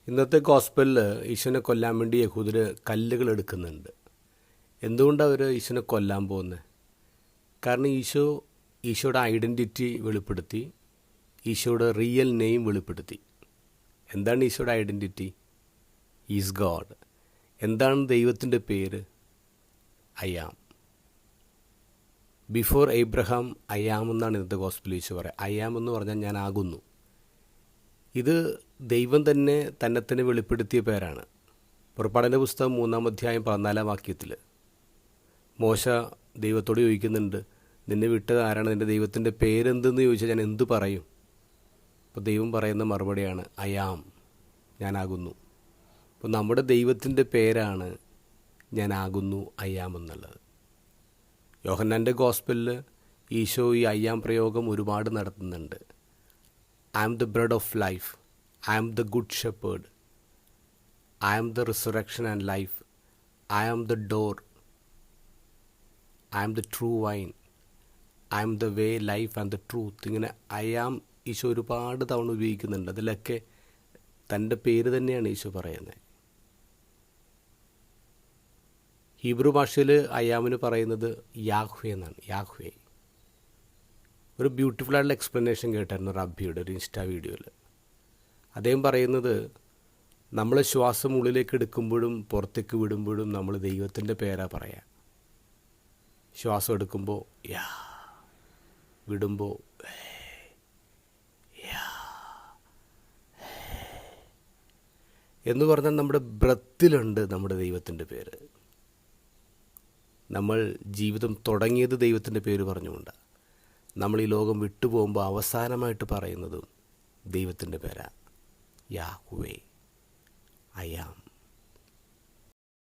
ഇന്നത്തെ ഗോസ്പലിൽ ഈശോനെ കൊല്ലാൻ വേണ്ടി യഹൂദർ കല്ലുകൾ എടുക്കുന്നുണ്ട്. എന്തുകൊണ്ടാണ് അവർ ഈശോനെ കൊല്ലാൻ പോകുന്നത്? കാരണം ഈശോയുടെ ഐഡൻറ്റിറ്റി വെളിപ്പെടുത്തി, ഈശോയുടെ റിയൽ നെയിം വെളിപ്പെടുത്തി. എന്താണ് ഈശോയുടെ ഐഡൻറ്റിറ്റി? Is God. എന്താണ് ദൈവത്തിൻ്റെ പേര്? I am. Before Abraham I am എന്നാണ് ഇന്നത്തെ ഗോസ്പലിൽ ഈശോ പറയുക. ഐ ആം എന്ന് പറഞ്ഞാൽ ഞാൻ ആകുന്നു. ഇത് ദൈവം തന്നെ തന്നെ വെളിപ്പെടുത്തിയ പേരാണ്. പുറപ്പാടിൻ്റെ പുസ്തകം 3-ാം അധ്യായം 14-ാം വാക്യത്തിൽ മോശ ദൈവത്തോട് ചോദിക്കുന്നുണ്ട്, നിന്നെ വിട്ടത് ആരാണ്? നിൻ്റെ ദൈവത്തിൻ്റെ പേരെന്തെന്ന് ചോദിച്ചാൽ ഞാൻ എന്തു പറയും? അപ്പോൾ ദൈവം പറയുന്ന മറുപടിയാണ് ഐ ആം, ഞാനാകുന്നു. അപ്പോൾ നമ്മുടെ ദൈവത്തിൻ്റെ പേരാണ് ഞാനാകുന്നു, ഐ ആം എന്നുള്ളത്. യോഹന്നാൻ്റെ ഗോസ്പലിൽ ഈശോ ഈ ഐ ആം പ്രയോഗം ഒരുപാട് നടത്തുന്നുണ്ട്. I am the bread of life. I am the good shepherd. I am the resurrection and life. I am the door. I am the true wine. I am the way, life and the truth. ഇങ്ങനെ I am Isho ഒരുപാട് തവണ ഉപയോഗിക്കുന്നുണ്ട്. അതിലൊക്കെ തൻ്റെ പേര് തന്നെയാണ് ഈശോ പറയുന്നത്. Hebrew ഭാഷയിൽ ഐ ആമിന് പറയുന്നത് യാഹ്വേ എന്നാണ്. യാഹ്വേ. ഒരു ബ്യൂട്ടിഫുള്ളായിട്ടുള്ള എക്സ്പ്ലനേഷൻ കേട്ടായിരുന്നു റബ്ബിയുടെ ഒരു ഇൻസ്റ്റാ വീഡിയോയിൽ. അദ്ദേഹം പറയുന്നത്, നമ്മൾ ശ്വാസം ഉള്ളിലേക്ക് എടുക്കുമ്പോഴും പുറത്തേക്ക് വിടുമ്പോഴും നമ്മൾ ദൈവത്തിൻ്റെ പേരാ പറയാ. ശ്വാസം എടുക്കുമ്പോൾ യാ, വിടുമ്പോൾ യാ എന്ന് പറഞ്ഞാൽ നമ്മുടെ ബ്രത്തിലുണ്ട് നമ്മുടെ ദൈവത്തിൻ്റെ പേര്. നമ്മൾ ജീവിതം തുടങ്ങിയത് ദൈവത്തിൻ്റെ പേര് പറഞ്ഞുകൊണ്ടാണ്. നമ്മൾ ഈ ലോകം വിട്ടുപോകുമ്പോൾ അവസാനമായിട്ട് പറയുന്നതും ദൈവത്തിൻ്റെ പേരാ, യാഹ്വേ, ഐ ആം.